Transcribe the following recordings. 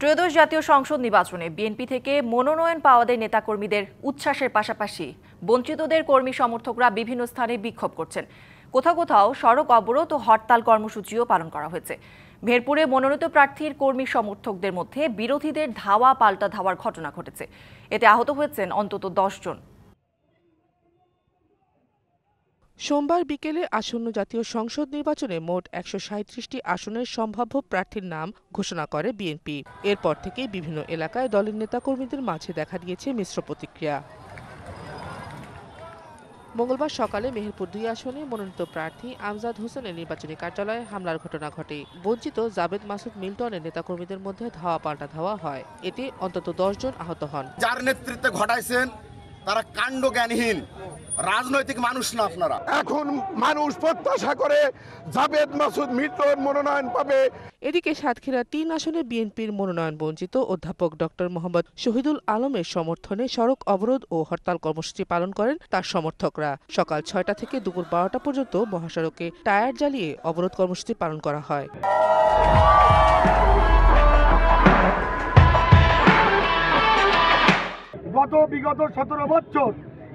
ত্রয়োদশ জাতীয় সংসদ নির্বাচনে বিএনপি থেকে মনোনয়ন পাওয়াদের নেতাকর্মীদের উচ্ছ্বাসের পাশাপাশি বঞ্চিতদের কর্মী সমর্থকরা বিভিন্ন স্থানে বিক্ষোভ করছেন। কোথাও কোথাও সড়ক অবরোধ ও হরতাল কর্মসূচিও পালন করা হয়েছে। মেহেরপুরে মনোনীত প্রার্থীর কর্মী সমর্থকদের মধ্যে বিরোধীদের ধাওয়া পাল্টা ধাওয়ার ঘটনা ঘটেছে। এতে আহত হয়েছেন অন্তত 10 জন। সোমবার বিকেলে আসন্ন জাতীয় সংসদ নির্বাচনে মোট ১৩৭টি আসনের সম্ভাব্য প্রার্থীর নাম ঘোষণা করে বিএনপি। এরপর থেকেই বিভিন্ন এলাকায় দলের নেতাকর্মীদের মাঝে দেখা দিয়েছে মিশ্র প্রতিক্রিয়া। মঙ্গলবার সকালে মেহেরপুর ২ আসনে মনোনীত প্রার্থী আমজাদ হোসেনের নির্বাচনী কার্যালয়ে হামলার ঘটনা ঘটে। বঞ্চিত জাবেদ মাসুদ মিল্টনের নেতাকর্মীদের মধ্যে ধাওয়া পাল্টা ধাওয়া হয়। এতে অন্তত 10 জন আহত হন। যার নেতৃত্বে ঘটাইছেন তারা কাণ্ডজ্ঞানহীন রাজনৈতিক মানুষ না। আপনারা এখন মানুষ প্রত্যাশা করে জাবেদ মাসুদ মিল্টন মনোনয়ন পাবে। এদিকে সাতক্ষীরা ৩ আসনে বিএনপির মনোনয়ন বঞ্চিত অধ্যাপক ডক্টর মোহাম্মদ শহীদুল আলমের সমর্থনে সড়ক অবরোধ ও হরতাল কর্মসূচি পালন করেন তার সমর্থকরা। সকাল ৬টা থেকে দুপুর ১২টা পর্যন্ত মহাসড়কে টায়ার জ্বালিয়ে অবরোধ কর্মসূচি পালন করা হয়। বিগত ১৭ বছর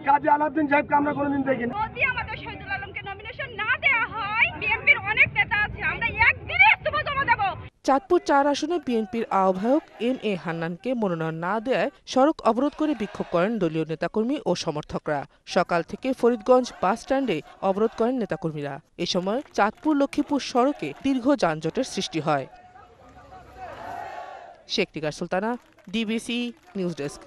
কাজী আলাউদ্দিন সাহেবকে আমরা কোনোদিন দেখিনি। যদি আমাদের শহীদুল আলমকে নমিনেশন না দেওয়া হয়, বিএনপির অনেক নেতা আছে, আমরা একদিনে ইস্তফা জমা দেব। চাঁদপুর ৪ আসনে বিএনপির আহ্বায়ক এম.এ. হান্নানকে মনোনয়ন না দেয়ায় সড়ক অবরোধ করে বিক্ষোভ করেন দলীয় নেতাকর্মী ও সমর্থকরা। সকাল থেকে ফরিদগঞ্জ বাস স্ট্যান্ডে অবরোধ করেন নেতাকর্মীরা। এ সময় চাঁদপুর লক্ষ্মীপুর সড়কে দীর্ঘ যানজটের সৃষ্টি হয়। শেখ টিকার সুলতানা, ডিবিসি নিউজ ডেস্ক।